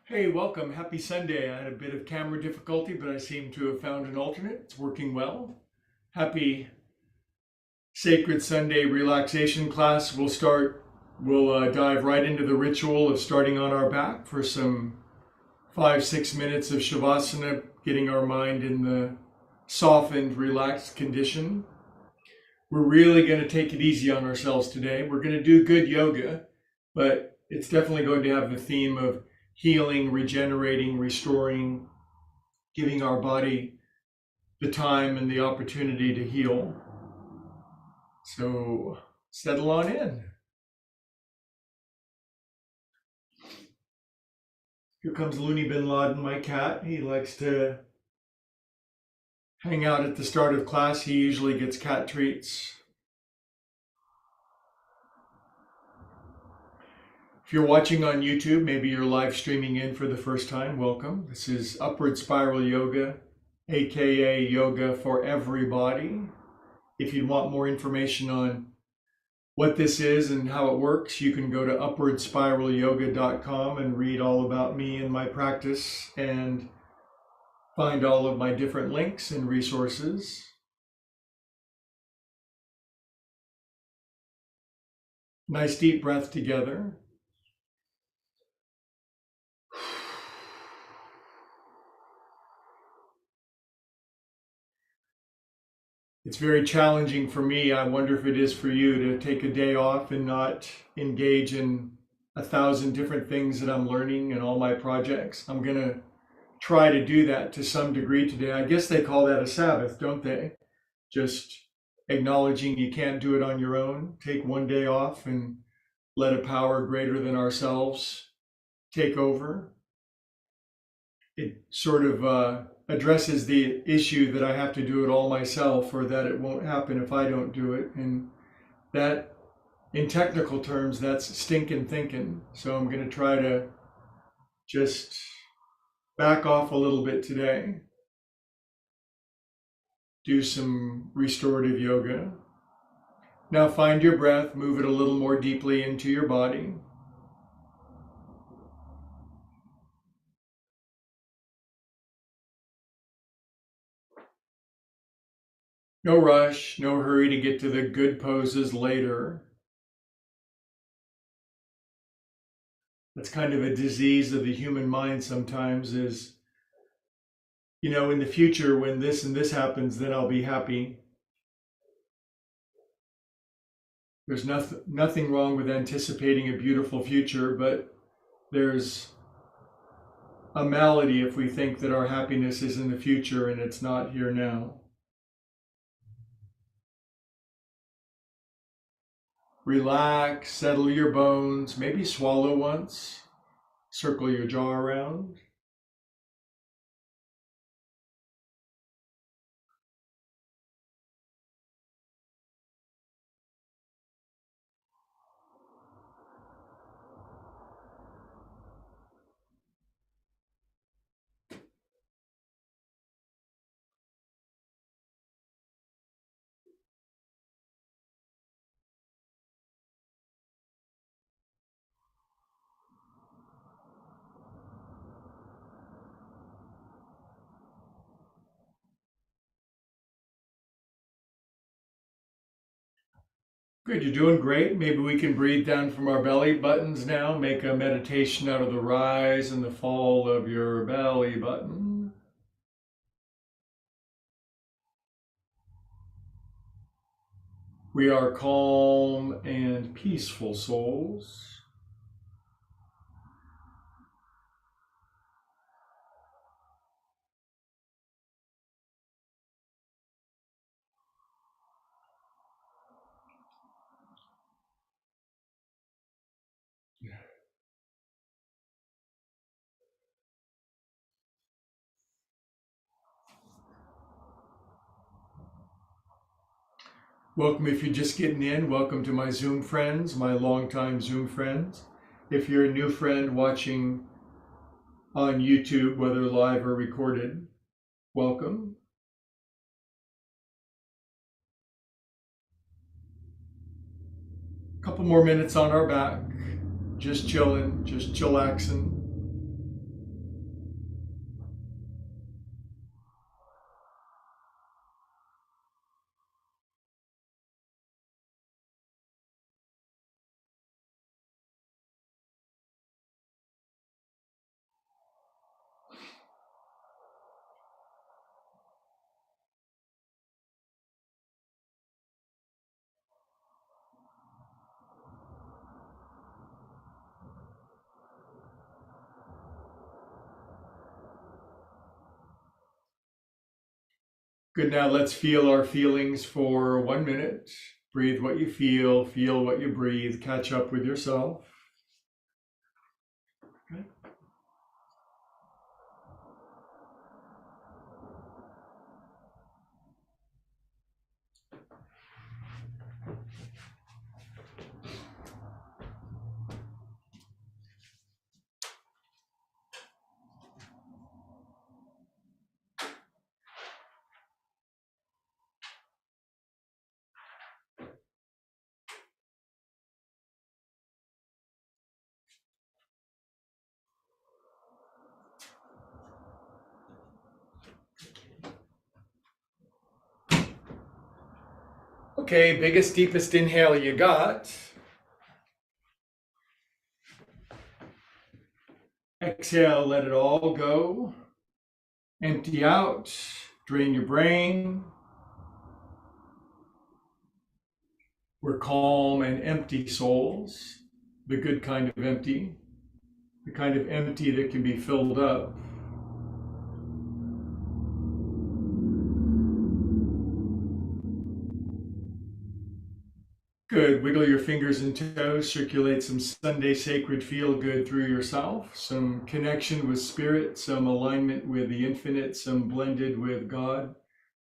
Hey, welcome. Happy Sunday. I had a bit of camera difficulty, but I seem to have found an alternate. It's working well. Happy Sacred Sunday relaxation class. We'll dive right into the ritual of starting on our back for some 5-6 minutes of Shavasana, getting our mind in the softened, relaxed condition. We're really going to take it easy on ourselves today. We're going to do good yoga, but it's definitely going to have the theme of healing, regenerating, restoring, giving our body the time and the opportunity to heal. So settle on in. Here comes Looney Bin Laden, my cat. He likes to hang out at the start of class. He usually gets cat treats. If you're watching on YouTube, maybe you're live streaming in for the first time, welcome. This is Upward Spiral Yoga, aka Yoga for Everybody. If you want more information on what this is and how it works, you can go to upwardspiralyoga.com and read all about me and my practice and find all of my different links and resources. Nice deep breath together. It's very challenging for me. I wonder if it is for you to take a day off and not engage in 1,000 different things that I'm learning in all my projects. I'm going to try to do that to some degree today. I guess they call that a Sabbath, don't they? Just acknowledging you can't do it on your own. Take one day off and let a power greater than ourselves take over. It sort of addresses the issue that I have to do it all myself, or that it won't happen if I don't do it. And that, in technical terms, that's stinking thinking. So I'm going to try to just back off a little bit today. Do some restorative yoga. Now find your breath, move it a little more deeply into your body. No rush, no hurry to get to the good poses later. That's kind of a disease of the human mind sometimes, is, in the future when this and this happens, then I'll be happy. There's nothing wrong with anticipating a beautiful future, but there's a malady if we think that our happiness is in the future and it's not here now. Relax, settle your bones, maybe swallow once, circle your jaw around. Good, you're doing great. Maybe we can breathe down from our belly buttons now. Make a meditation out of the rise and the fall of your belly button. We are calm and peaceful souls. Welcome if you're just getting in. Welcome to my Zoom friends, my longtime Zoom friends. If you're a new friend watching on YouTube, whether live or recorded, welcome. Couple more minutes on our back, just chilling, just chillaxing. Good, now let's feel our feelings for 1 minute. Breathe what you feel what you breathe, catch up with yourself. Okay. Okay, biggest, deepest inhale you got. Exhale, let it all go. Empty out, drain your brain. We're calm and empty souls, the good kind of empty, the kind of empty that can be filled up. Good, wiggle your fingers and toes, circulate some Sunday sacred feel good through yourself, some connection with spirit, some alignment with the infinite, some blended with God,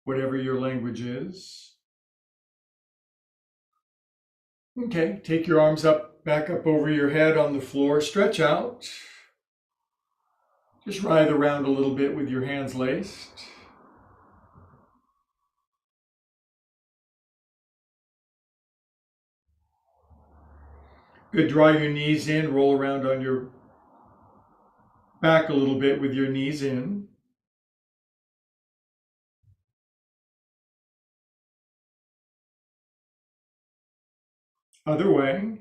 whatever your language is. Okay, take your arms up, back up over your head on the floor, stretch out. Just writhe around a little bit with your hands laced. Good, draw your knees in, roll around on your back a little bit with your knees in. Other way.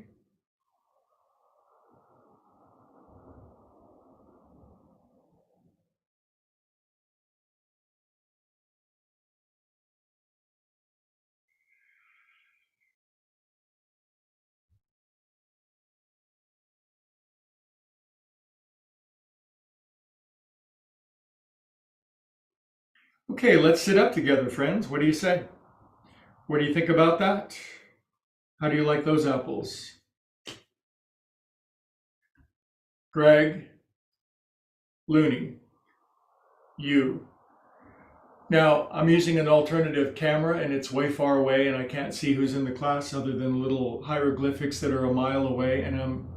Okay, let's sit up together, friends. What do you say? What do you think about that? How do you like those apples? Greg, Looney, you. Now, I'm using an alternative camera and it's way far away and I can't see who's in the class other than little hieroglyphics that are a mile away, and I'm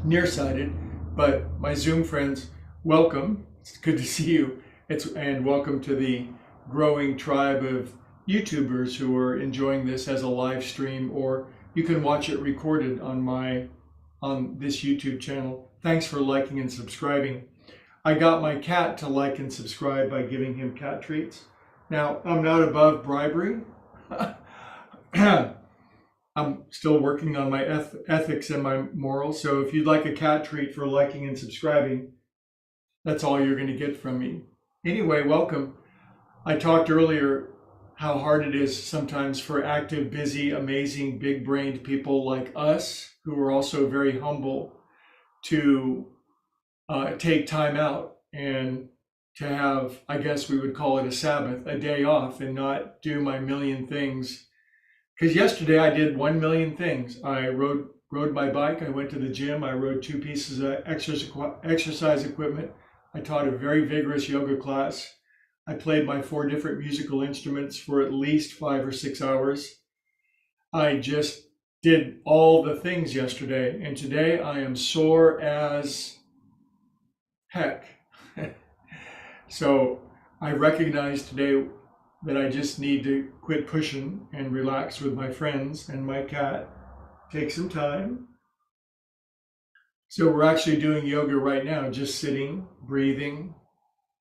nearsighted. But my Zoom friends, welcome. It's good to see you. And welcome to the growing tribe of YouTubers who are enjoying this as a live stream, or you can watch it recorded on this YouTube channel. Thanks for liking and subscribing. I got my cat to like and subscribe by giving him cat treats. Now, I'm not above bribery. I'm still working on my ethics and my morals. So if you'd like a cat treat for liking and subscribing, that's all you're going to get from me. Anyway, welcome. I talked earlier how hard it is sometimes for active, busy, amazing, big-brained people like us, who are also very humble, to take time out and to have, I guess we would call it a Sabbath, a day off, and not do my million things. Because yesterday I did 1 million things. I rode my bike, I went to the gym, I rode 2 pieces of exercise equipment, I taught a very vigorous yoga class, I played my 4 different musical instruments for at least 5 or 6 hours. I just did all the things yesterday, and today I am sore as heck. So I recognize today that I just need to quit pushing and relax with my friends and my cat. Take some time. So we're actually doing yoga right now, just sitting, breathing,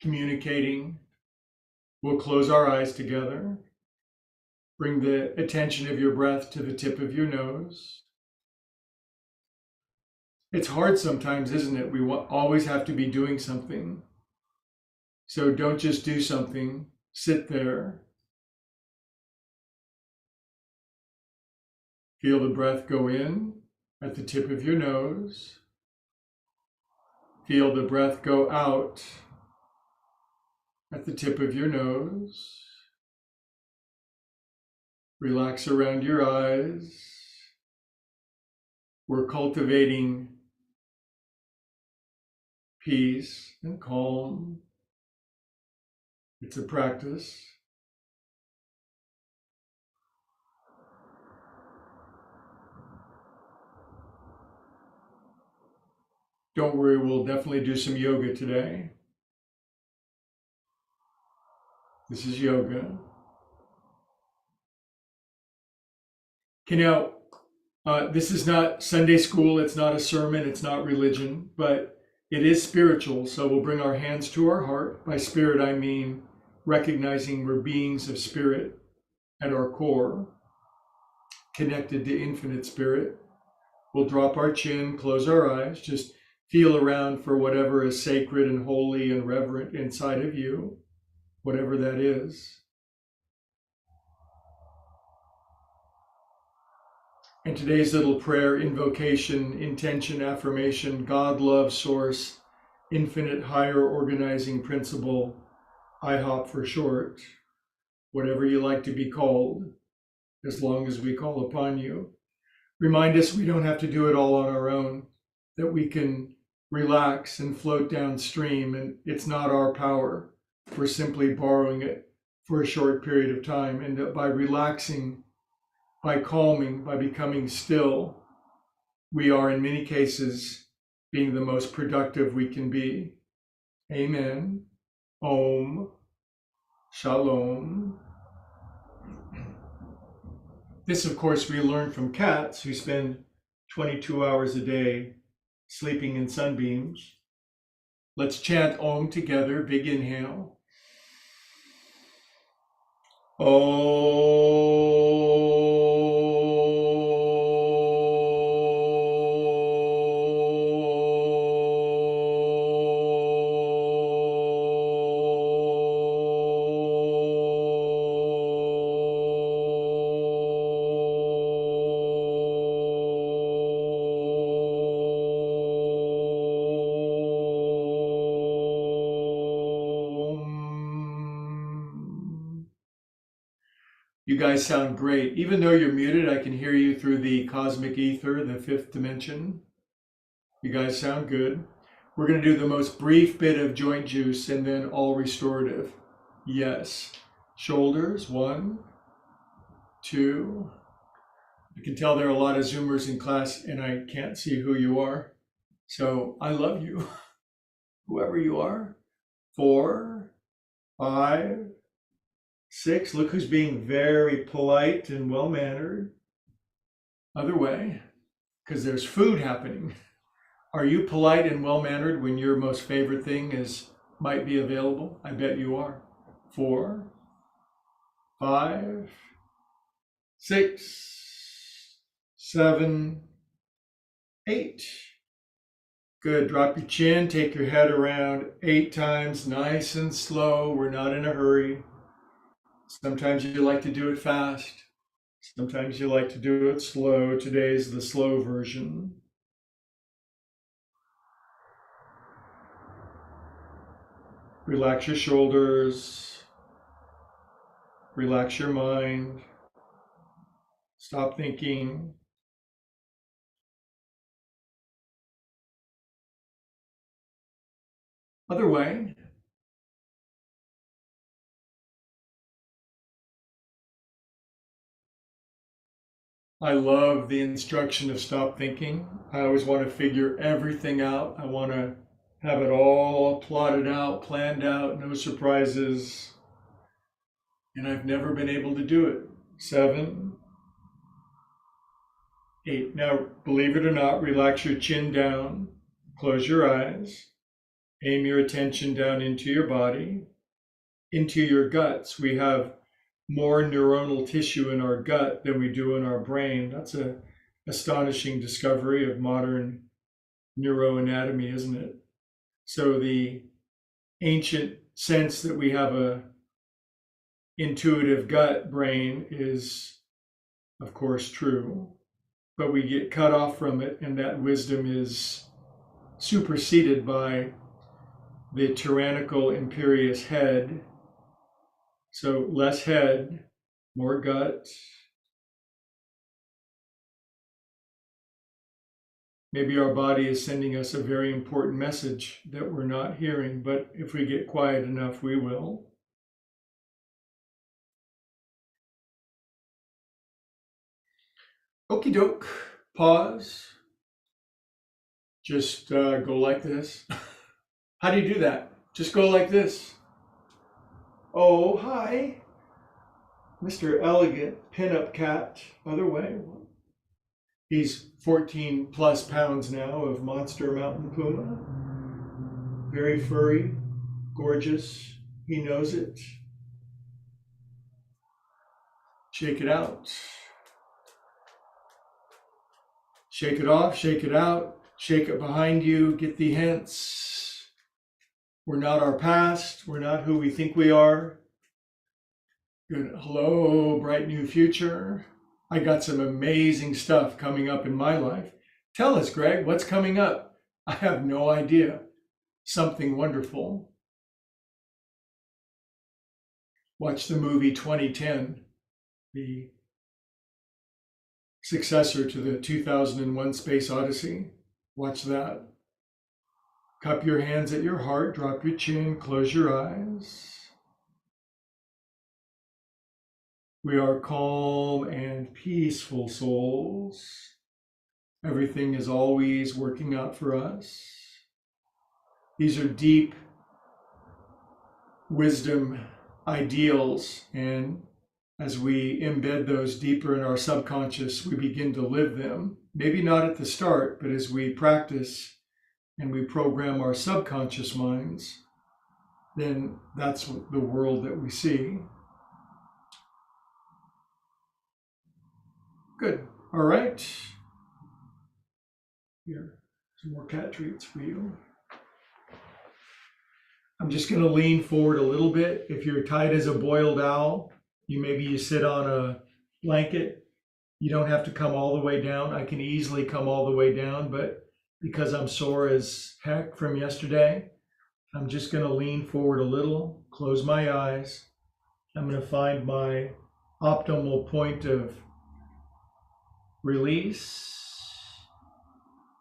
communicating. We'll close our eyes together. Bring the attention of your breath to the tip of your nose. It's hard sometimes, isn't it? We always have to be doing something. So don't just do something, sit there. Feel the breath go in at the tip of your nose. Feel the breath go out at the tip of your nose. Relax around your eyes. We're cultivating peace and calm. It's a practice. Don't worry, we'll definitely do some yoga today. This is yoga. Okay, now, this is not Sunday school, it's not a sermon, it's not religion, but it is spiritual. So we'll bring our hands to our heart. By spirit, I mean recognizing we're beings of spirit at our core, connected to infinite spirit. We'll drop our chin, close our eyes, just feel around for whatever is sacred and holy and reverent inside of you, whatever that is. And today's little prayer, invocation, intention, affirmation, God, love, source, infinite higher organizing principle, IHOP for short, whatever you like to be called, as long as we call upon you. Remind us we don't have to do it all on our own, that we can relax and float downstream, and it's not our power. We're simply borrowing it for a short period of time, and that by relaxing, by calming, by becoming still, we are in many cases being the most productive we can be. Amen. Om. Shalom. This, of course, we learned from cats who spend 22 hours a day sleeping in sunbeams. Let's chant Om together. Big inhale. You guys sound great. Even though you're muted, I can hear you through the cosmic ether, the fifth dimension. You guys sound good. We're going to do the most brief bit of joint juice and then all restorative. Yes. Shoulders, 1, 2. You can tell there are a lot of Zoomers in class and I can't see who you are. So I love you, whoever you are. 4, 5, 6. Look who's being very polite and well-mannered. Other way, because there's food happening. Are you polite and well-mannered when your most favorite thing might be available? I bet you are. 4, 5, 6, 7, 8. Good. Drop your chin, take your head around 8 times, nice and slow. We're not in a hurry. Sometimes you like to do it fast. Sometimes you like to do it slow. Today's the slow version. Relax your shoulders. Relax your mind. Stop thinking. Other way. I love the instruction of stop thinking. I always want to figure everything out. I want to have it all plotted out, planned out, no surprises. And I've never been able to do it. 7, 8. Now, believe it or not, relax your chin down, close your eyes, aim your attention down into your body, into your guts. We have more neuronal tissue in our gut than we do in our brain. That's an astonishing discovery of modern neuroanatomy, isn't it? So the ancient sense that we have a intuitive gut brain is, of course, true, but we get cut off from it, and that wisdom is superseded by the tyrannical, imperious head. So less head, more gut, Maybe our body is sending us a very important message that we're not hearing, but if we get quiet enough, we will. Okie doke, pause. Just go like this. How do you do that? Just go like this. Oh, hi. Mr. Elegant Pinup Cat, other way. He's 14 plus pounds now of monster mountain puma. Very furry, gorgeous. He knows it. Shake it out. Shake it off, shake it out, shake it behind you, get the hints. We're not our past, we're not who we think we are. Good. Hello, bright new future. I got some amazing stuff coming up in my life. Tell us, Greg, what's coming up? I have no idea. Something wonderful. Watch the movie 2010, the successor to the 2001 Space Odyssey. Watch that. Cup your hands at your heart, drop your chin, close your eyes. We are calm and peaceful souls. Everything is always working out for us. These are deep wisdom ideals, and as we embed those deeper in our subconscious, we begin to live them. Maybe not at the start, but as we practice and we program our subconscious minds, then that's the world that we see. Good. All right. Here, some more cat treats for you. I'm just going to lean forward a little bit. If you're tight as a boiled owl, you sit on a blanket. You don't have to come all the way down. I can easily come all the way down, but because I'm sore as heck from yesterday, I'm just going to lean forward a little, close my eyes. I'm going to find my optimal point of release.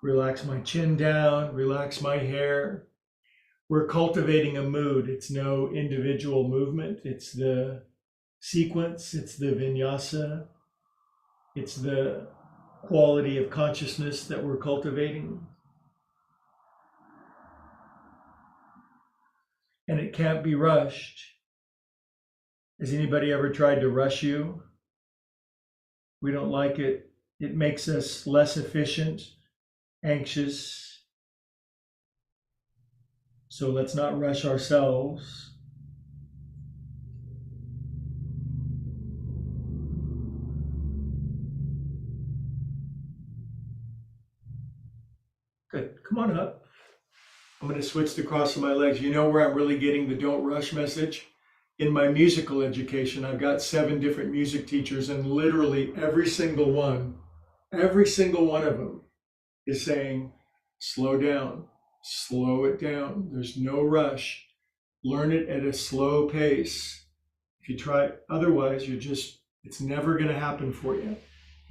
Relax my chin down, relax my hair. We're cultivating a mood. It's no individual movement. It's the sequence, it's the vinyasa, it's the quality of consciousness that we're cultivating. And it can't be rushed. Has anybody ever tried to rush you? We don't like it. It makes us less efficient, anxious. So let's not rush ourselves. Good. Come on up. I'm going to switch the cross of my legs. You know where I'm really getting the don't rush message? In my musical education, I've got 7 different music teachers, and literally every single one of them is saying, slow down, slow it down. There's no rush. Learn it at a slow pace. If you try, otherwise it's never going to happen for you.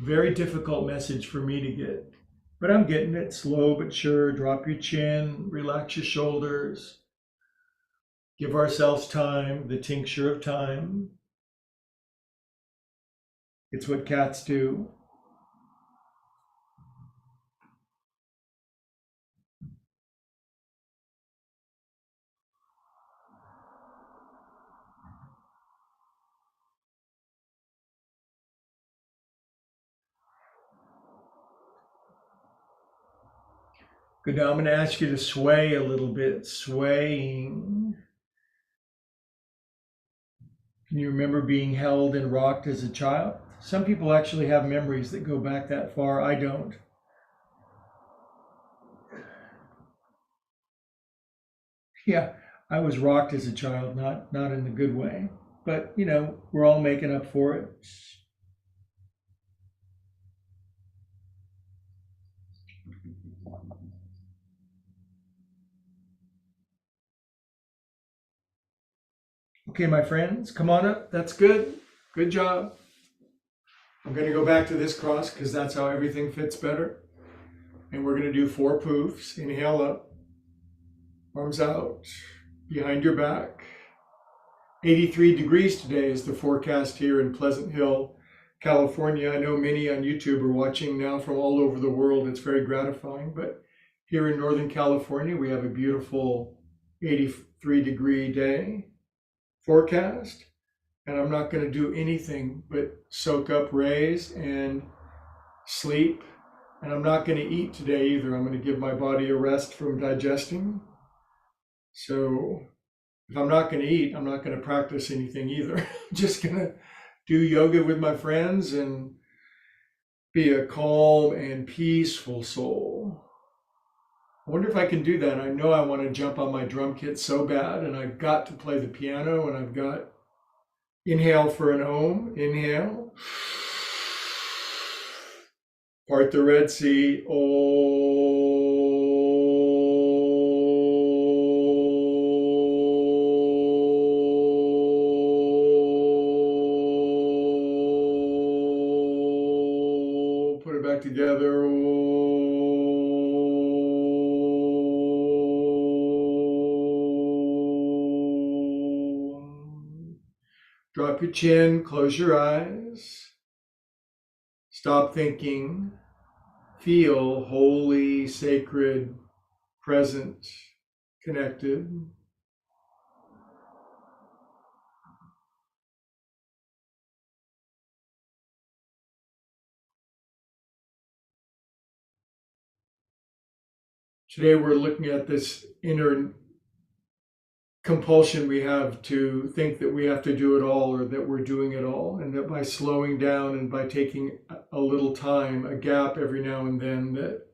Very difficult message for me to get, but I'm getting it slow but sure. Drop your chin, relax your shoulders. Give ourselves time, the tincture of time. It's what cats do. Good, now I'm going to ask you to sway a little bit, swaying. Can you remember being held and rocked as a child? Some people actually have memories that go back that far. I don't. Yeah, I was rocked as a child, not in the good way, but we're all making up for it. Okay, my friends, come on up. That's good. Good job. I'm going to go back to this cross because that's how everything fits better. And we're going to do 4 poofs. Inhale up, arms out, behind your back. 83 degrees today is the forecast here in Pleasant Hill, California. I know many on YouTube are watching now from all over the world. It's very gratifying. But here in Northern California, we have a beautiful 83-degree day forecast. And I'm not going to do anything but soak up rays and sleep. And I'm not going to eat today either. I'm going to give my body a rest from digesting. So if I'm not going to eat, I'm not going to practice anything either. I'm just going to do yoga with my friends and be a calm and peaceful soul. I wonder if I can do that. I know I want to jump on my drum kit so bad, and I've got to play the piano, and I've got inhale for an Om, inhale. Part the Red Sea, put it back together. Drop your chin, close your eyes. Stop thinking. Feel holy, sacred, present, connected. Today we're looking at this inner compulsion we have to think that we have to do it all or that we're doing it all, and that by slowing down and by taking a little time, a gap every now and then, that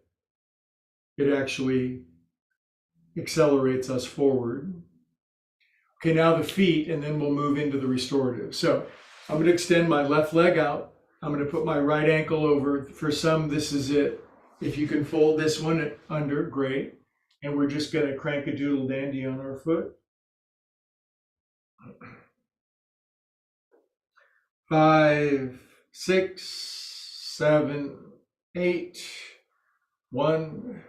it actually accelerates us forward. Okay, now the feet, and then we'll move into the restorative. So I'm going to extend my left leg out. I'm going to put my right ankle over. For some, this is it. If you can fold this one under, great. And we're just going to crank a doodle dandy on our foot. 5, 6, 7, 8, 1.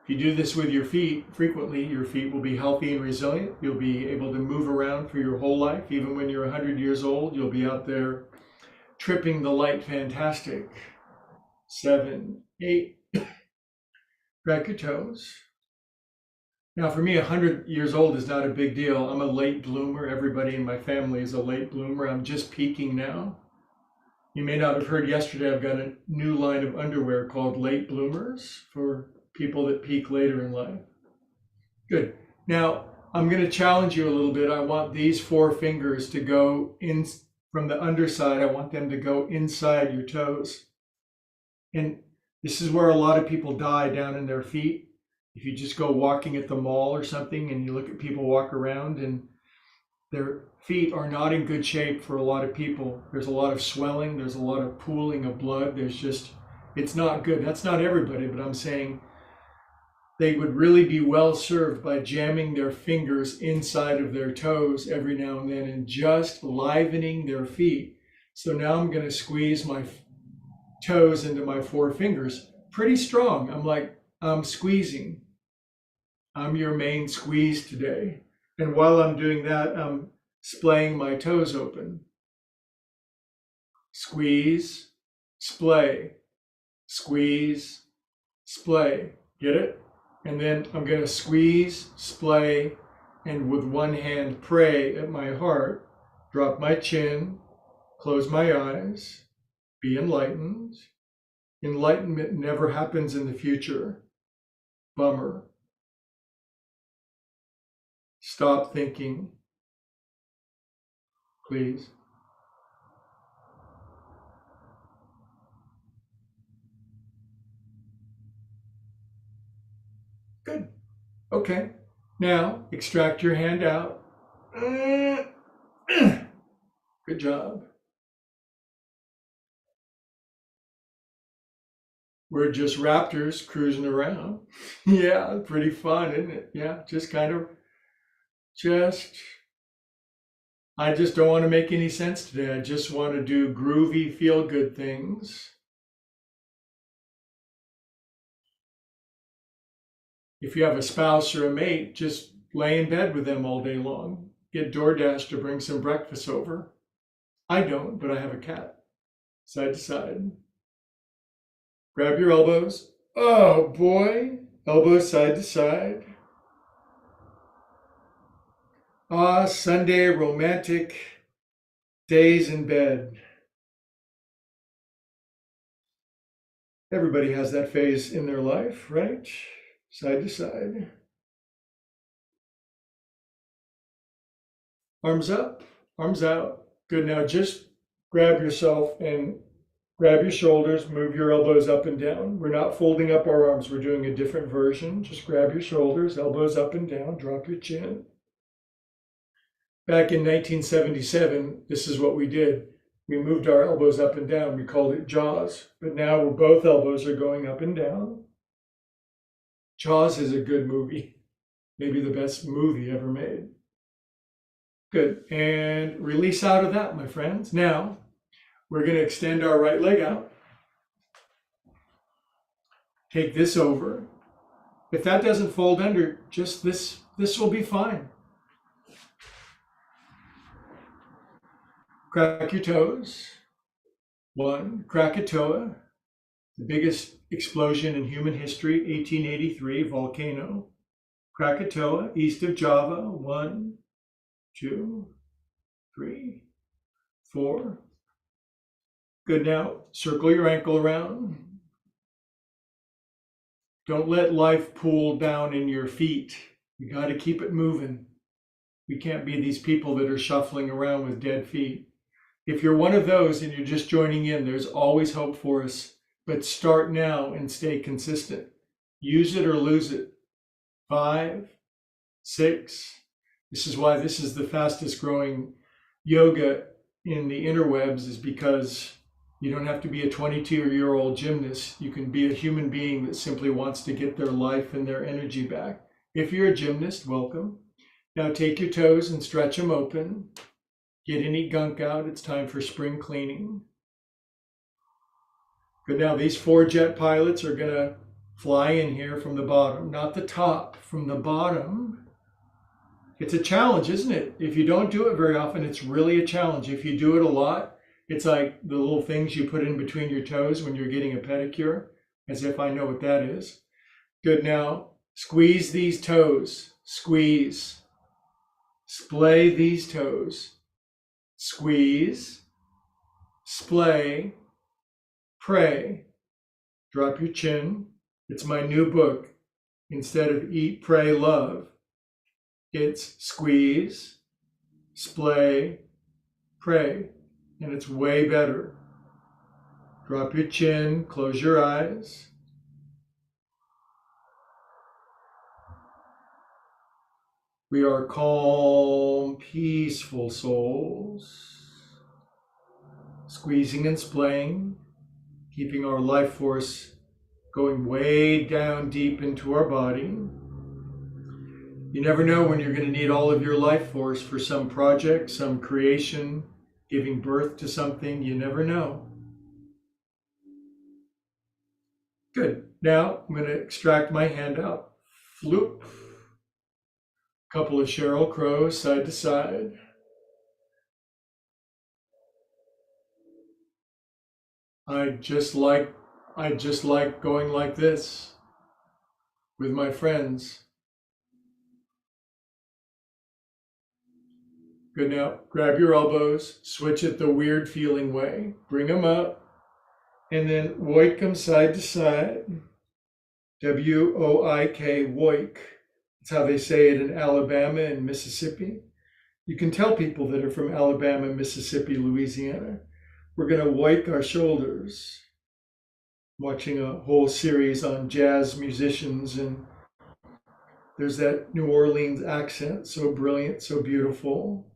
If you do this with your feet frequently, your feet will be healthy and resilient. You'll be able to move around for your whole life. Even when you're 100 years old, you'll be out there tripping the light fantastic. 7, 8. Crack your toes. Now, for me, 100 years old is not a big deal. I'm a late bloomer. Everybody in my family is a late bloomer. I'm just peaking now. You may not have heard yesterday, I've got a new line of underwear called Late Bloomers for people that peak later in life. Good. Now, I'm going to challenge you a little bit. I want these 4 fingers to go in from the underside. I want them to go inside your toes. And this is where a lot of people die, down in their feet. If you just go walking at the mall or something and you look at people walk around and their feet are not in good shape for a lot of people. There's a lot of swelling. There's a lot of pooling of blood. It's not good. That's not everybody, but I'm saying they would really be well served by jamming their fingers inside of their toes every now and then and just livening their feet. So now I'm going to squeeze my toes into my 4 fingers pretty strong. I'm squeezing. I'm your main squeeze today. And while I'm doing that, I'm splaying my toes open. Squeeze, splay, squeeze, splay. Get it? And then I'm going to squeeze, splay, and with one hand pray at my heart, drop my chin, close my eyes, be enlightened. Enlightenment never happens in the future. Bummer. Stop thinking, please. Good. Okay. Now, extract your hand out. Good job. We're just raptors cruising around. Yeah, pretty fun, isn't it? Yeah, I just don't want to make any sense today. I just want to do groovy, feel-good things. If you have a spouse or a mate, just lay in bed with them all day long. Get DoorDash to bring some breakfast over. I don't, but I have a cat. Side to side. Grab your elbows. Oh boy. Elbows side to side. Ah, Sunday romantic days in bed. Everybody has that phase in their life, right? Side to side. Arms up, arms out. Good. Now just grab yourself and grab your shoulders, move your elbows up and down. We're not folding up our arms. We're doing a different version. Just grab your shoulders, elbows up and down, drop your chin. Back in 1977, this is what we did. We moved our elbows up and down. We called it Jaws. But now both elbows are going up and down. Jaws is a good movie. Maybe the best movie ever made. Good. And release out of that, my friends. Now, we're going to extend our right leg out. Take this over. If that doesn't fold under, just this will be fine. Crack your toes. One, Krakatoa, the biggest explosion in human history, 1883, volcano. Krakatoa, east of Java. 1, 2, 3, 4. Good. Now, circle your ankle around. Don't let life pool down in your feet. You got to keep it moving. We can't be these people that are shuffling around with dead feet. If you're one of those and you're just joining in, there's always hope for us. But start now and stay consistent. Use it or lose it. 5, 6. This is why this is the fastest growing yoga in the interwebs, is because you don't have to be a 22-year-old gymnast. You can be a human being that simply wants to get their life and their energy back. If you're a gymnast, welcome. Now take your toes and stretch them open. Get any gunk out. It's time for spring cleaning. Good. Now these 4 jet pilots are going to fly in here from the bottom, not the top, from the bottom. It's a challenge, isn't it? If you don't do it very often, it's really a challenge. If you do it a lot, it's like the little things you put in between your toes when you're getting a pedicure, as if I know what that is. Good. Now squeeze these toes. Squeeze. Splay these toes. Squeeze, splay, pray. Drop your chin. It's my new book. Instead of eat, pray, love, it's squeeze, splay, pray. And it's way better. Drop your chin, close your eyes. We are calm, peaceful souls, squeezing and splaying, keeping our life force going way down deep into our body. You never know when you're going to need all of your life force for some project, some creation, giving birth to something. You never know. Good. Now I'm going to extract my hand out. Floop. Couple of Sheryl Crows side to side. I just like going like this with my friends. Good. Now grab your elbows, switch it the weird feeling way. Bring them up and then woik them side to side. W-O-I-K, woik. That's how they say it in Alabama and Mississippi. You can tell people that are from Alabama, Mississippi, Louisiana. We're going to woik our shoulders. Watching a whole series on jazz musicians, and there's that New Orleans accent, so brilliant, so beautiful.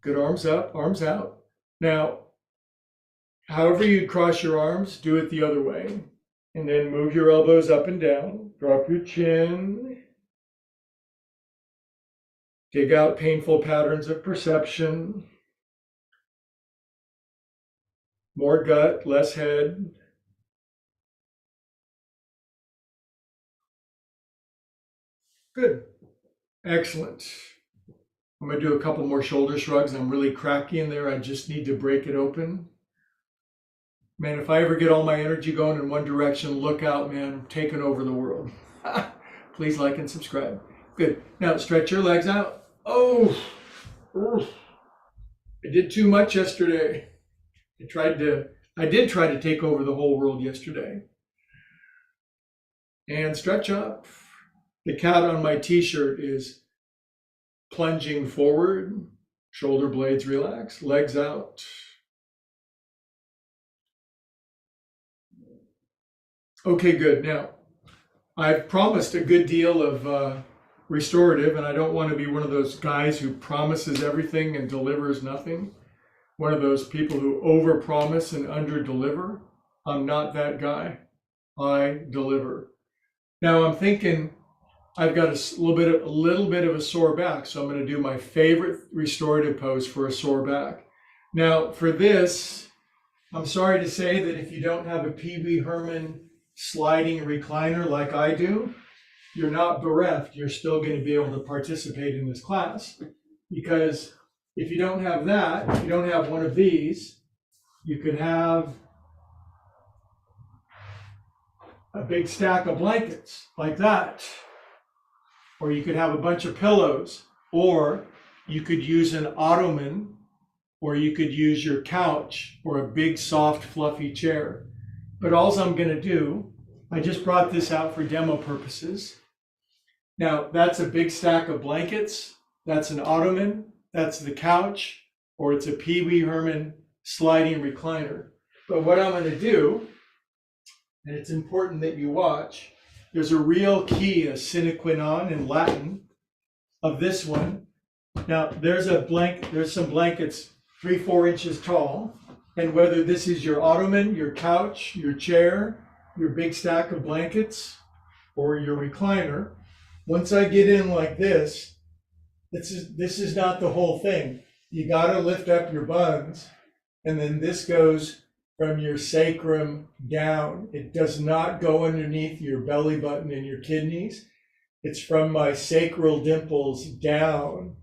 Good. Arms up, arms out. Now, however you cross your arms, do it the other way. And then move your elbows up and down. Drop your chin. Dig out painful patterns of perception. More gut, less head. Good. Excellent. I'm going to do a couple more shoulder shrugs. I'm really cracky in there. I just need to break it open. Man, if I ever get all my energy going in one direction, look out, man. I'm taking over the world. Please like and subscribe. Good. Now stretch your legs out. Oh, I did too much yesterday. I did try to take over the whole world yesterday. And stretch up. The cat on my t-shirt is plunging forward, shoulder blades relax, legs out. Okay, good. Now, I've promised a good deal of restorative, and I don't want to be one of those guys who promises everything and delivers nothing. One of those people who overpromise and underdeliver. I'm not that guy. I deliver. Now I'm thinking I've got a little bit of a sore back, so I'm going to do my favorite restorative pose for a sore back. Now for this, I'm sorry to say that if you don't have a Pee Wee Herman sliding recliner like I do, you're not bereft. You're still going to be able to participate in this class, because if you don't have that, if you don't have one of these, you could have a big stack of blankets like that. Or you could have a bunch of pillows, or you could use an ottoman, or you could use your couch, or a big, soft, fluffy chair. But all I'm going to do, I just brought this out for demo purposes. Now, that's a big stack of blankets. That's an ottoman. That's the couch, or it's a Pee Wee Herman sliding recliner. But what I'm going to do, and it's important that you watch, there's a real key, a sine qua non in Latin of this one. Now, there's some blankets 3-4 inches tall, and whether this is your ottoman, your couch, your chair, your big stack of blankets, or your recliner, once I get in like this is not the whole thing. You got to lift up your buns, and then this goes from your sacrum down. It does not go underneath your belly button and your kidneys. It's from my sacral dimples down.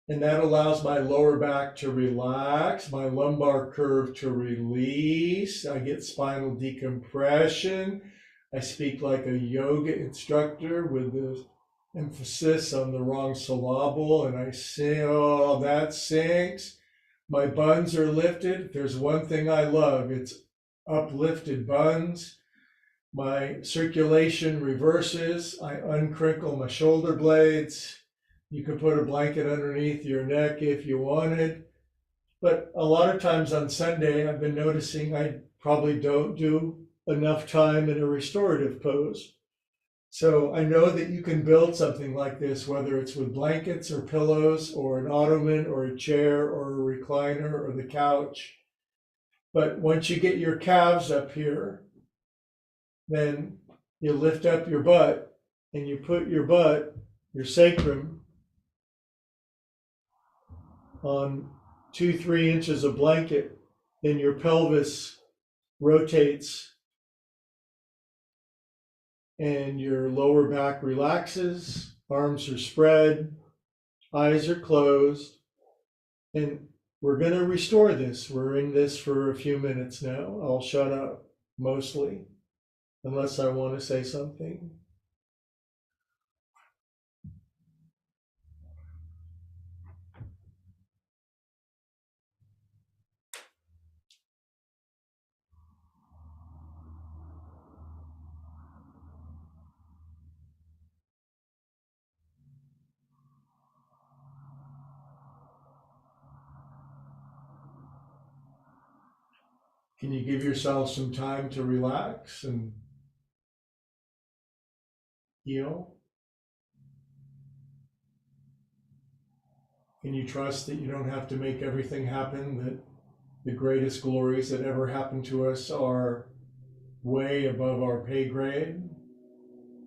And that allows my lower back to relax, my lumbar curve to release. I get spinal decompression. I speak like a yoga instructor with the emphasis on the wrong syllable, and I sing, oh, that sinks. My buns are lifted. If there's one thing I love, it's uplifted buns. My circulation reverses. I uncrinkle my shoulder blades. You can put a blanket underneath your neck if you wanted. But a lot of times on Sunday, I've been noticing I probably don't do enough time in a restorative pose. So I know that you can build something like this, whether it's with blankets or pillows or an ottoman or a chair or a recliner or the couch. But once you get your calves up here, then you lift up your butt and you put your butt, your sacrum, on 2-3 inches of blanket, and your pelvis rotates and your lower back relaxes, arms are spread, eyes are closed, and we're going to restore this. We're in this for a few minutes now. I'll shut up mostly, unless I want to say something. Can you give yourself some time to relax and heal? Can you trust that you don't have to make everything happen, that the greatest glories that ever happened to us are way above our pay grade?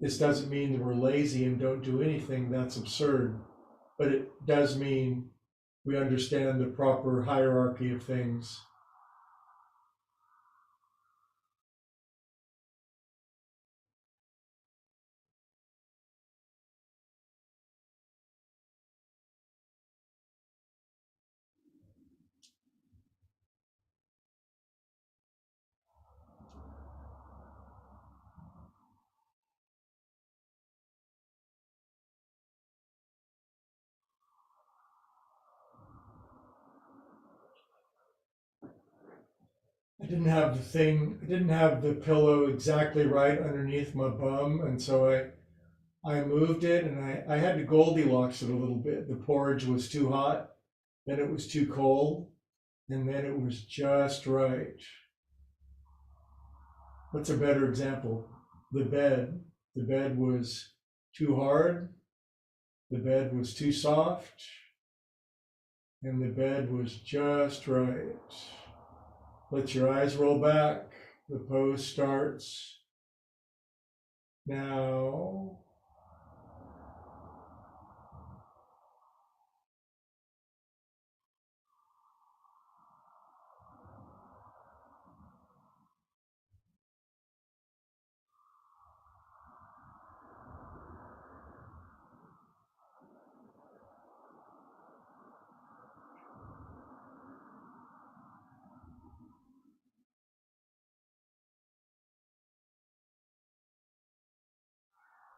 This doesn't mean that we're lazy and don't do anything. That's absurd. But it does mean we understand the proper hierarchy of things. I didn't have the pillow exactly right underneath my bum, and so I moved it, and I had to Goldilocks it a little bit. The porridge was too hot, then it was too cold, and then it was just right. What's a better example? The bed. The bed was too hard, the bed was too soft, and the bed was just right. Let your eyes roll back. The pose starts now.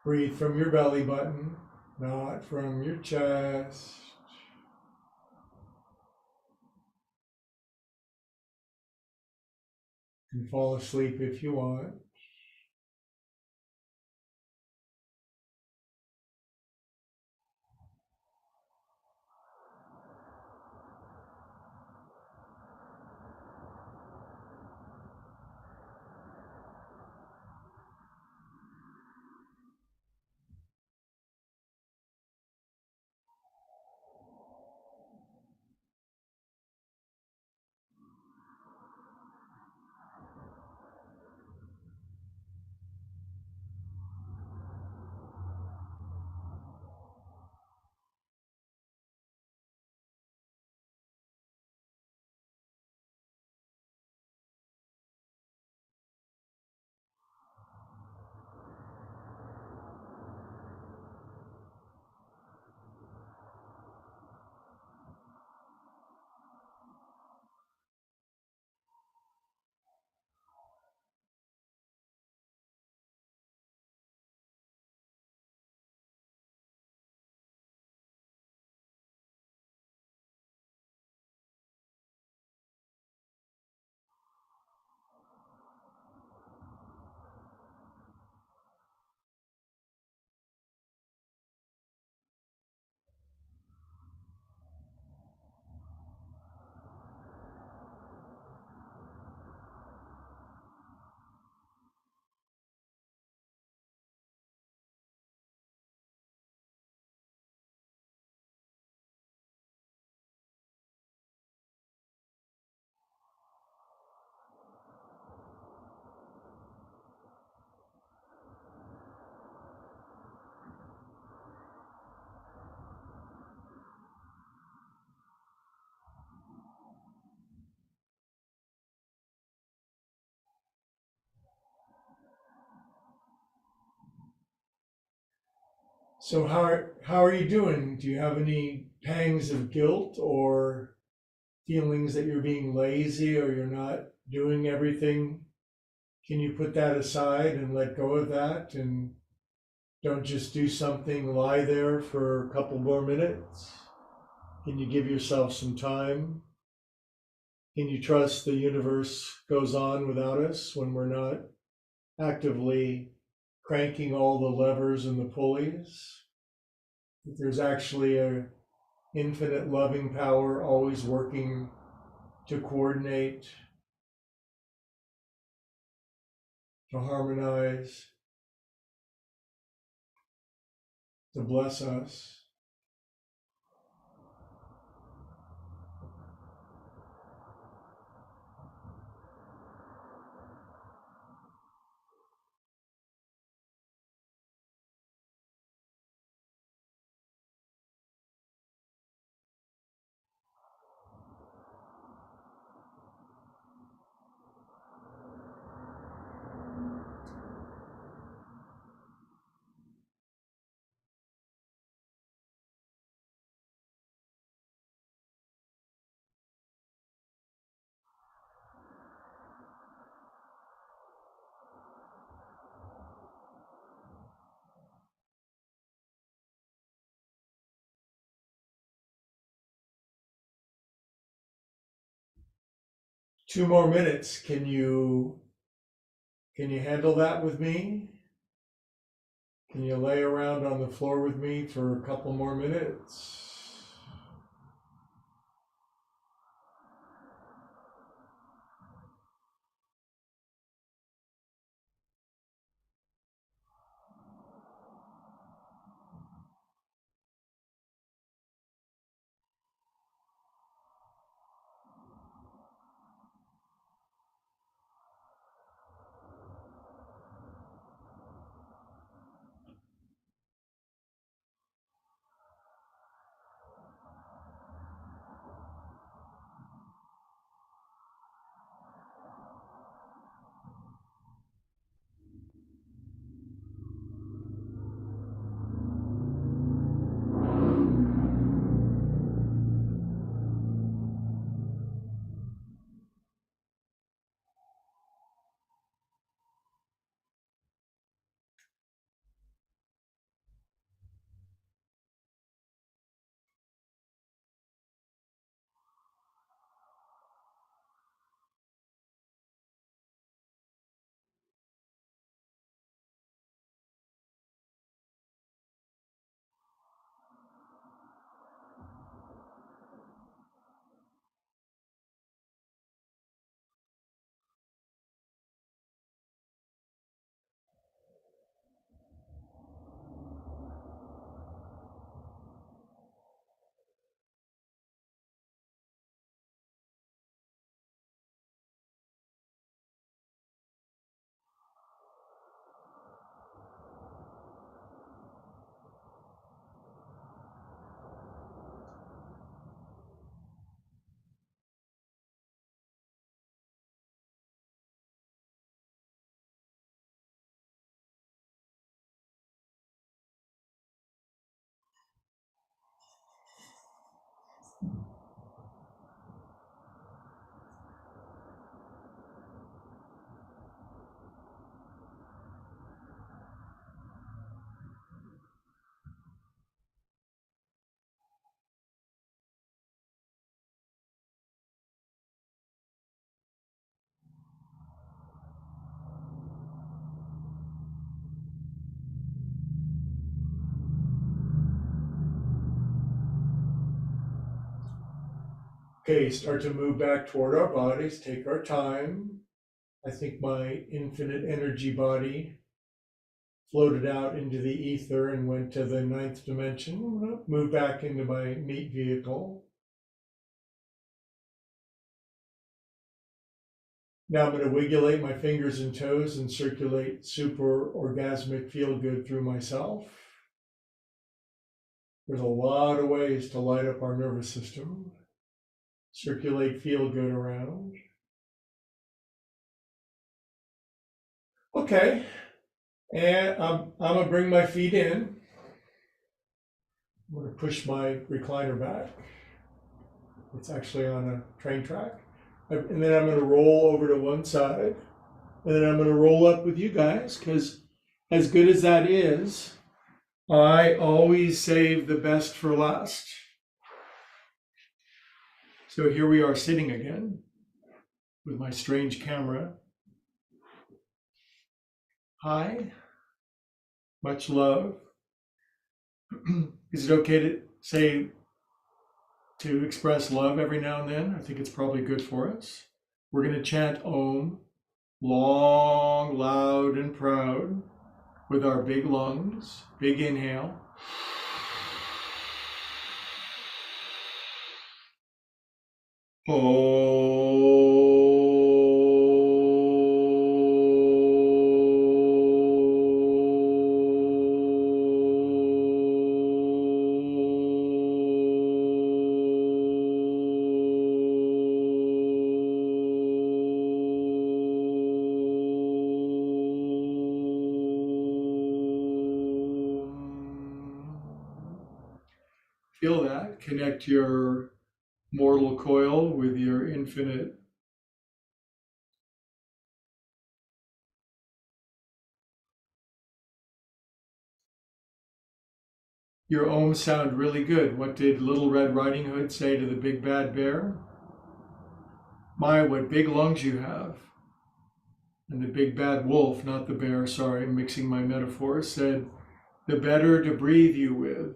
Breathe from your belly button, not from your chest. You can fall asleep if you want. So how are you doing? Do you have any pangs of guilt or feelings that you're being lazy or you're not doing everything? Can you put that aside and let go of that and don't just do something, lie there for a couple more minutes? Can you give yourself some time? Can you trust the universe goes on without us when we're not actively cranking all the levers and the pulleys? That there's actually a infinite loving power always working to coordinate, to harmonize, to bless us. 2 more minutes. Can you handle that with me? Can you lay around on the floor with me for a couple more minutes? Okay, start to move back toward our bodies, take our time. I think my infinite energy body floated out into the ether and went to the 9th dimension. I'm gonna move back into my meat vehicle. Now I'm going to wigulate my fingers and toes and circulate super orgasmic feel good through myself. There's a lot of ways to light up our nervous system. Circulate feel good around. Okay, and I'm going to bring my feet in. I'm going to push my recliner back. It's actually on a train track. And then I'm going to roll over to one side. And then I'm going to roll up with you guys, because as good as that is, I always save the best for last. So here we are sitting again with my strange camera. Hi, much love. Is it okay to express love every now and then? I think it's probably good for us. We're going to chant Om, long, loud, and proud with our big lungs. Big inhale. Feel that. Connect your mortal coil with your infinite. Your ohms sound really good. What did Little Red Riding Hood say to the big bad bear? My, what big lungs you have. And the big bad wolf, not the bear, sorry, I'm mixing my metaphors, said, the better to breathe you with.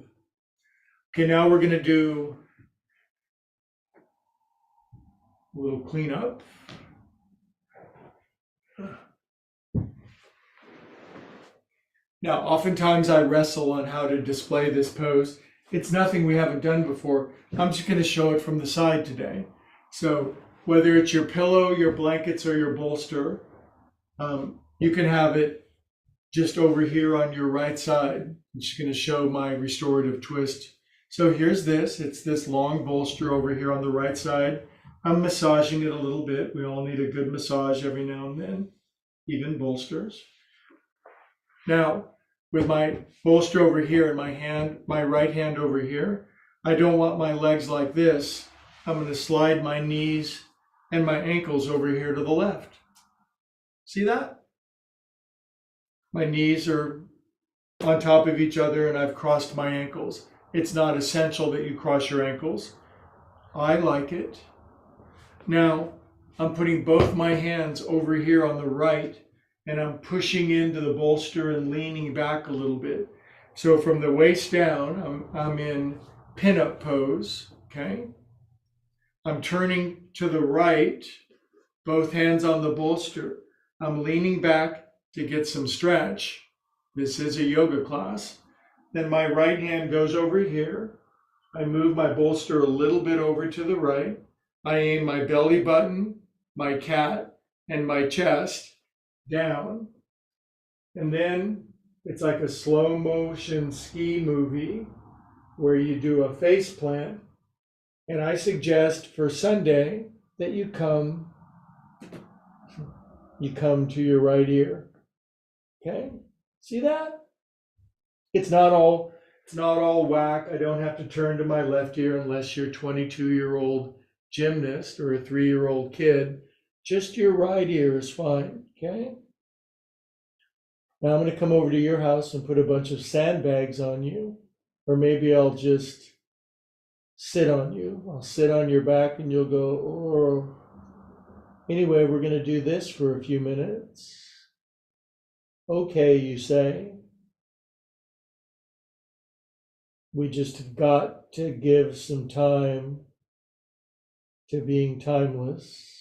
Okay, now we're going to do a little cleanup. Now, oftentimes I wrestle on how to display this pose. It's nothing we haven't done before. I'm just going to show it from the side today. So whether it's your pillow, your blankets, or your bolster, you can have it just over here on your right side. I'm just going to show my restorative twist. So here's this. It's this long bolster over here on the right side. I'm massaging it a little bit. We all need a good massage every now and then, even bolsters. Now, with my bolster over here and my right hand over here, I don't want my legs like this. I'm going to slide my knees and my ankles over here to the left. See that? My knees are on top of each other and I've crossed my ankles. It's not essential that you cross your ankles. I like it. Now, I'm putting both my hands over here on the right and I'm pushing into the bolster and leaning back a little bit. So from the waist down, I'm in pinup pose, okay? I'm turning to the right, both hands on the bolster. I'm leaning back to get some stretch. This is a yoga class. Then my right hand goes over here. I move my bolster a little bit over to the right. I aim my belly button, my cat, and my chest down. And then it's like a slow motion ski movie where you do a face plant. And I suggest for Sunday that you come to your right ear. Okay? See that? It's not all whack. I don't have to turn to my left ear unless you're a 22-year-old gymnast or a 3-year-old kid. Just your right ear is fine, okay? Now I'm going to come over to your house and put a bunch of sandbags on you, or maybe I'll just sit on you. I'll sit on your back and you'll go, oh. Anyway, we're going to do this for a few minutes. Okay, you say. We just got to give some time to being timeless.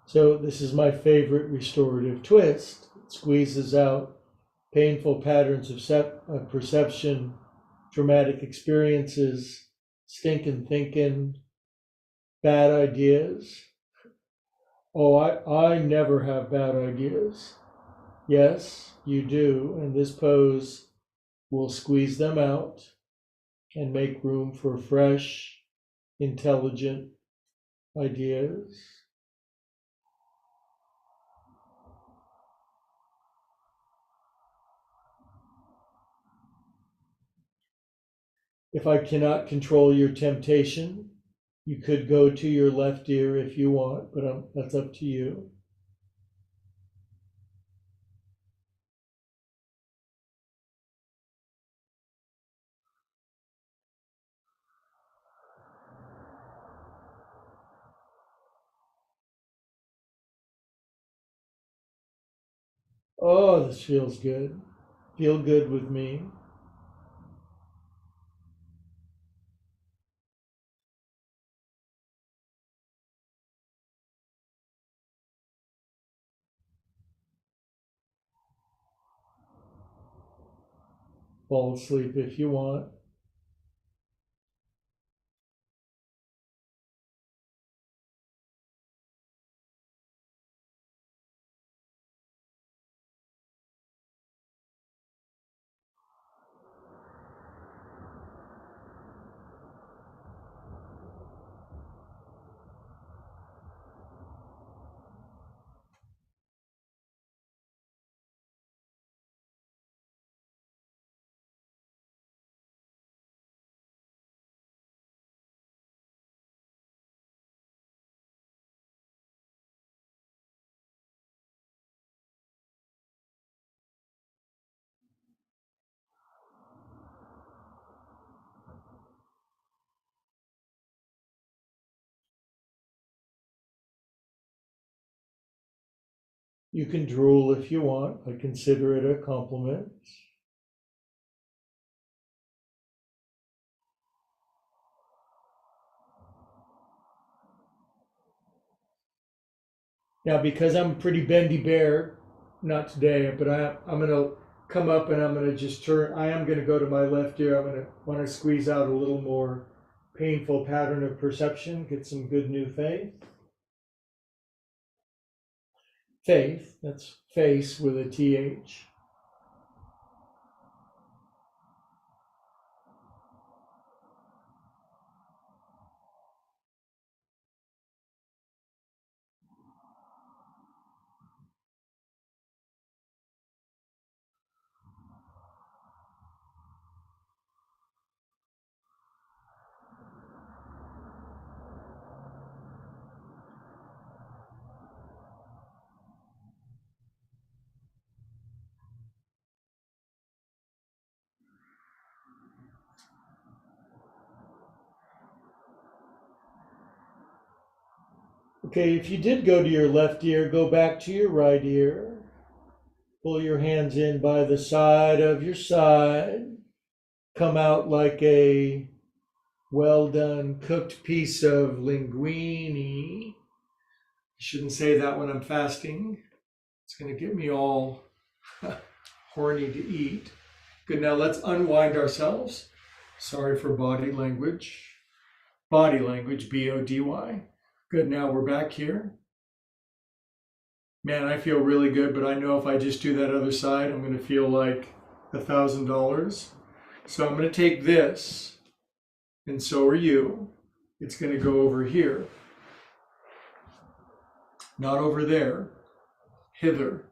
So this is my favorite restorative twist. It squeezes out painful patterns of perception, traumatic experiences, stinking thinking, bad ideas. Oh, I never have bad ideas. Yes, you do, and this pose will squeeze them out and make room for fresh, intelligent ideas. If I cannot control your temptation, you could go to your left ear if you want, but that's up to you. Oh, this feels good. Feel good with me. Fall asleep if you want. You can drool if you want. I consider it a compliment. Now, because I'm a pretty bendy bear, not today, but I'm going to come up and I'm going to just turn. I am going to go to my left ear. I'm going to want to squeeze out a little more painful pattern of perception, get some good new faith. Faith, that's face with a TH. Okay, if you did go to your left ear, go back to your right ear. Pull your hands in by the side of your side. Come out like a well done cooked piece of linguine. I shouldn't say that when I'm fasting. It's going to get me all horny to eat. Good, now let's unwind ourselves. Sorry for body language. Body language, B-O-D-Y. Good, now we're back here. Man, I feel really good, but I know if I just do that other side, I'm going to feel like $1,000. So I'm going to take this, and so are you. It's going to go over here. Not over there, hither.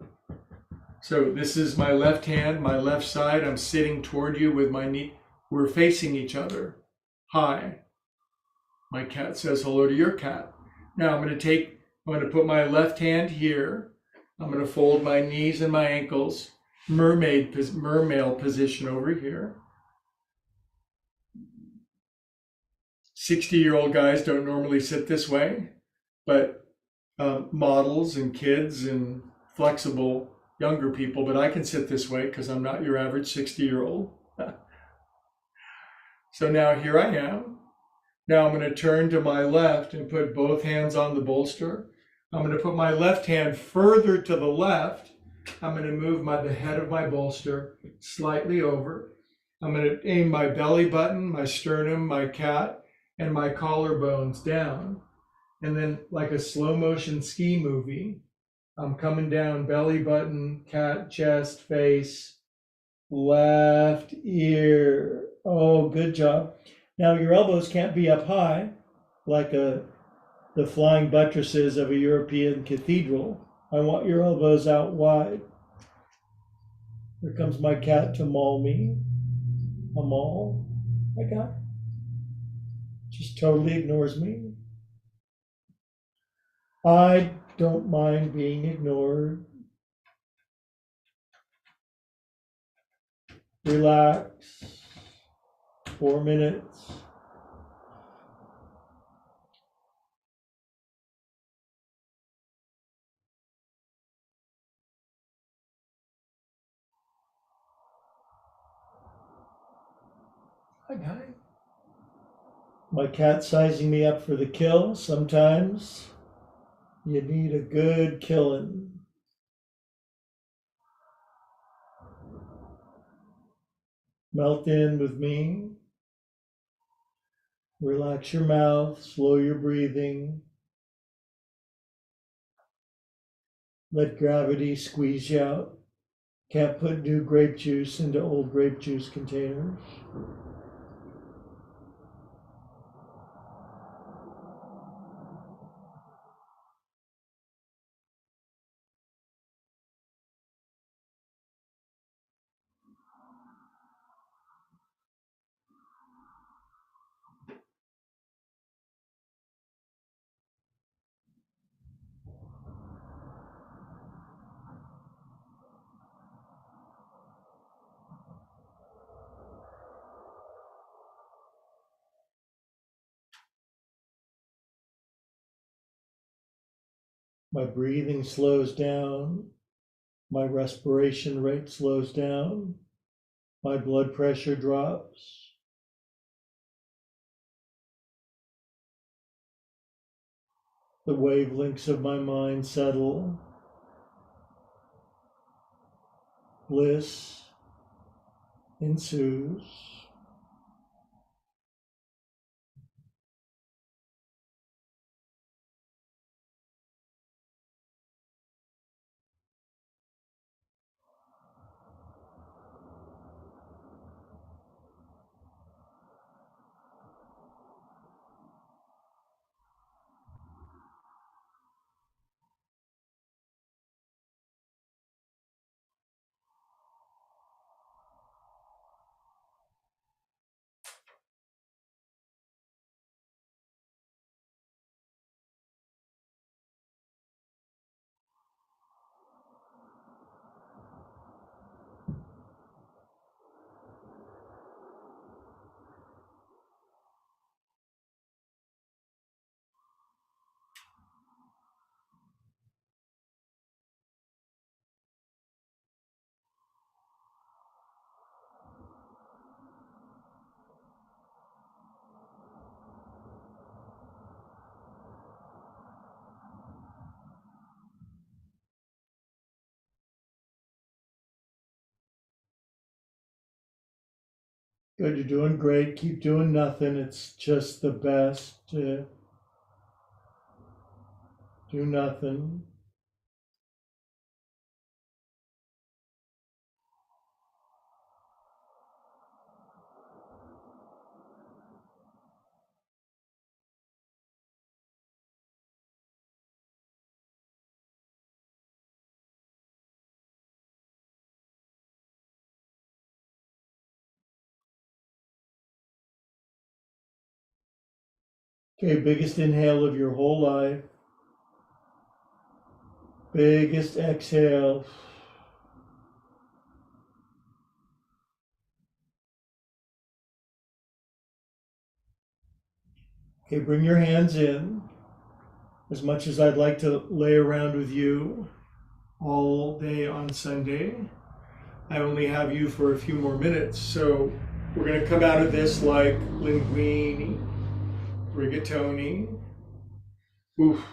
So this is my left hand, my left side. I'm sitting toward you with my knee. We're facing each other. Hi. My cat says hello to your cat. Now I'm going to put my left hand here. I'm going to fold my knees and my ankles. Mermaid position over here. 60-year-old guys don't normally sit this way, but models and kids and flexible younger people, but I can sit this way because I'm not your average 60-year-old. So now here I am. Now I'm going to turn to my left and put both hands on the bolster. I'm going to put my left hand further to the left. I'm going to move the head of my bolster slightly over. I'm going to aim my belly button, my sternum, my cat, and my collarbones down. And then like a slow motion ski movie, I'm coming down belly button, cat, chest, face, left ear. Oh, good job. Now your elbows can't be up high like the flying buttresses of a European cathedral. I want your elbows out wide. Here comes my cat to maul me. A maul. My cat just totally ignores me. I don't mind being ignored. Relax. 4 minutes. Hi. My cat sizing me up for the kill. Sometimes you need a good killing. Melt in with me. Relax your mouth, slow your breathing. Let gravity squeeze you out. Can't put new grape juice into old grape juice containers. My breathing slows down. My respiration rate slows down. My blood pressure drops. The wavelengths of my mind settle. Bliss ensues. Good, you're doing great. Keep doing nothing. It's just the best to do nothing. Okay, biggest inhale of your whole life. Biggest exhale. Okay, bring your hands in. As much as I'd like to lay around with you all day on Sunday, I only have you for a few more minutes. So we're going to come out of this like linguini, rigatoni. Oof.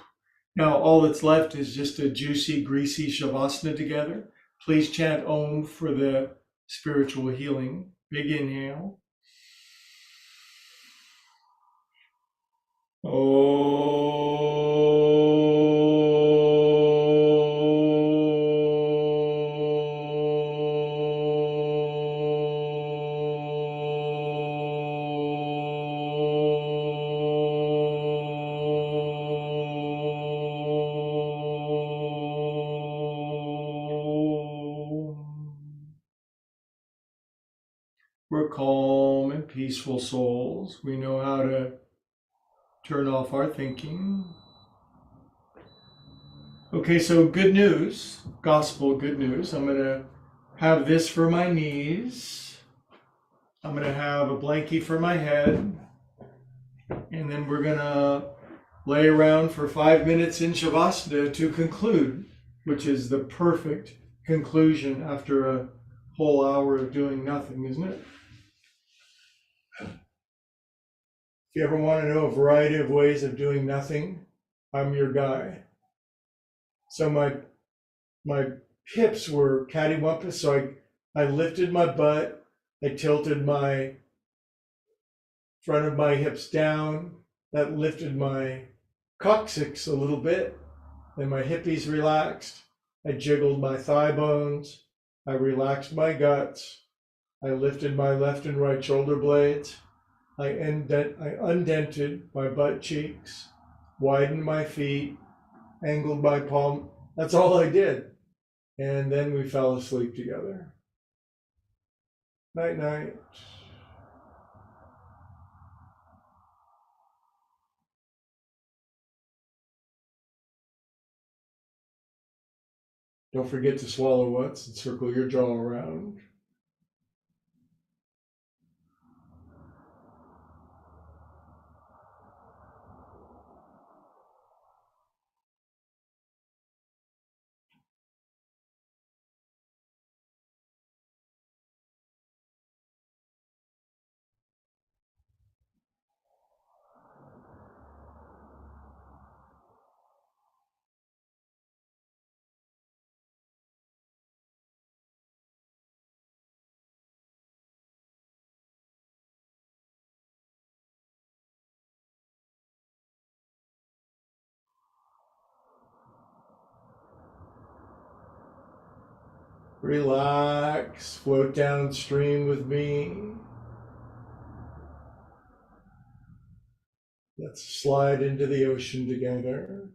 Now all that's left is just a juicy, greasy shavasana together. Please chant Om for the spiritual healing. Big inhale. We're calm and peaceful souls. We know how to turn off our thinking. Okay, so good news, gospel good news. I'm going to have this for my knees. I'm going to have a blankie for my head. And then we're going to lay around for 5 minutes in Shavasana to conclude, which is the perfect conclusion after a whole hour of doing nothing, isn't it? If you ever want to know a variety of ways of doing nothing, I'm your guy. So my hips were cattywampus, so I lifted my butt, I tilted my front of my hips down, that lifted my coccyx a little bit, then my hippies relaxed, I jiggled my thigh bones, I relaxed my guts, I lifted my left and right shoulder blades, I undented my butt cheeks, widened my feet, angled my palm. That's all I did. And then we fell asleep together. Night, night. Don't forget to swallow once and circle your jaw around. Relax, float downstream with me. Let's slide into the ocean together.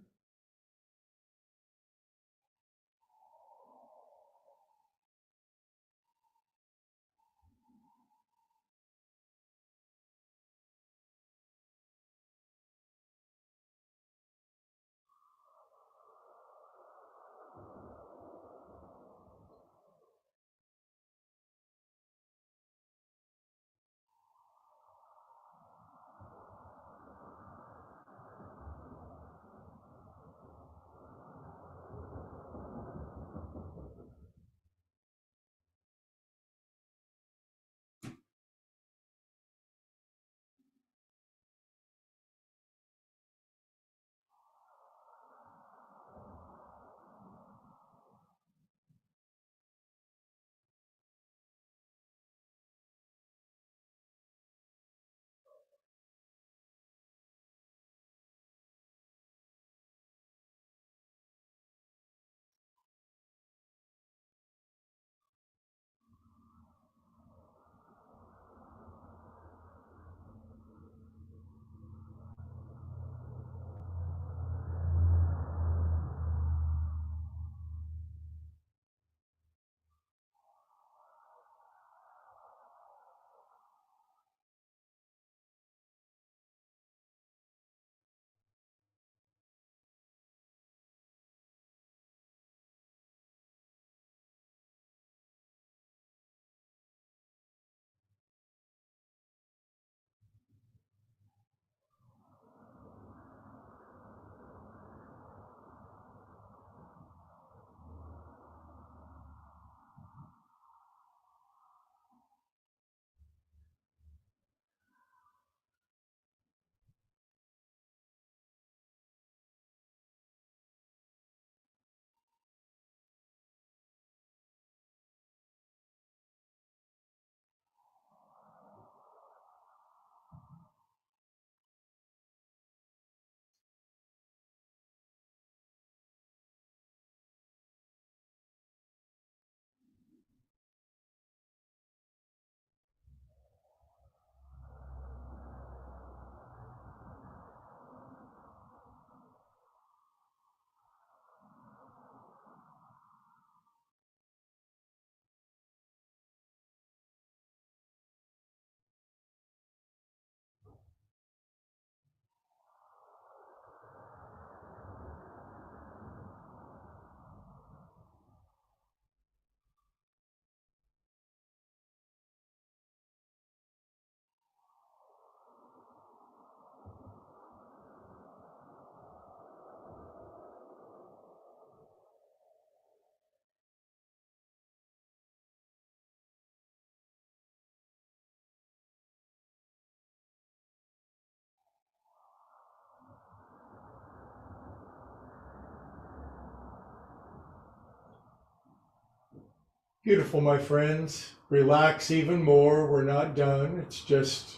Beautiful, my friends. Relax even more. We're not done. It's just,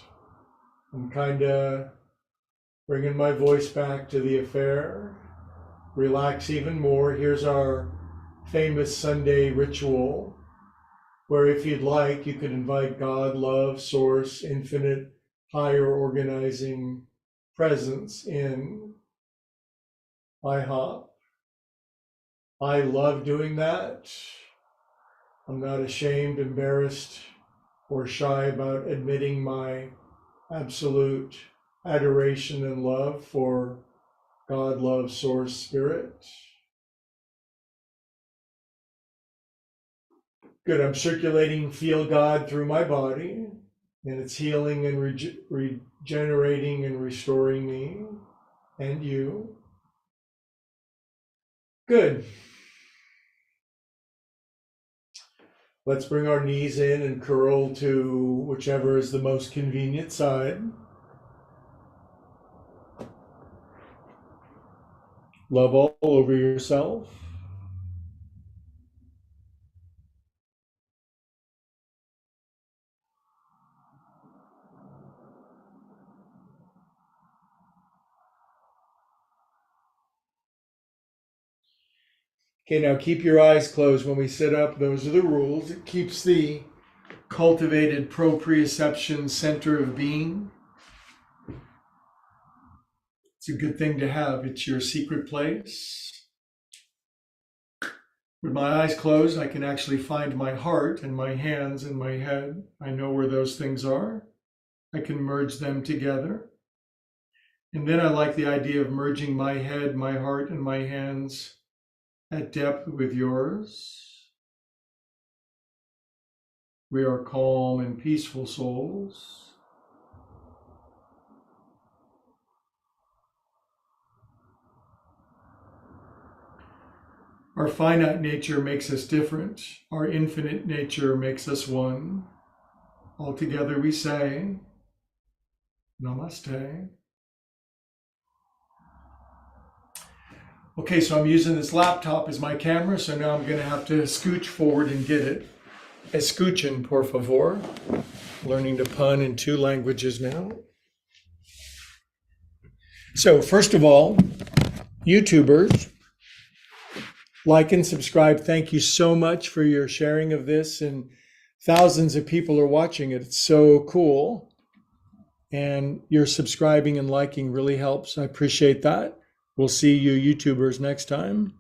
I'm kind of bringing my voice back to the affair. Relax even more. Here's our famous Sunday ritual, where if you'd like, you could invite God, love, source, infinite, higher organizing presence in. I hop. I love doing that. I'm not ashamed, embarrassed, or shy about admitting my absolute adoration and love for God, love, source, spirit. Good, I'm circulating feel God through my body, and it's healing and regenerating and restoring me and you. Good. Let's bring our knees in and curl to whichever is the most convenient side. Love all over yourself. Okay, now keep your eyes closed when we sit up. Those are the rules. It keeps the cultivated proprioception center of being. It's a good thing to have. It's your secret place. With my eyes closed, I can actually find my heart and my hands and my head. I know where those things are. I can merge them together. And then I like the idea of merging my head, my heart, and my hands at depth with yours. We are calm and peaceful souls. Our finite nature makes us different. Our infinite nature makes us one. Altogether we say, Namaste. Okay, so I'm using this laptop as my camera, so now I'm going to have to scooch forward and get it. Escuchen, por favor. Learning to pun in 2 languages now. So first of all, YouTubers, like and subscribe. Thank you so much for your sharing of this, and thousands of people are watching it. It's so cool. And your subscribing and liking really helps. I appreciate that. We'll see you YouTubers next time.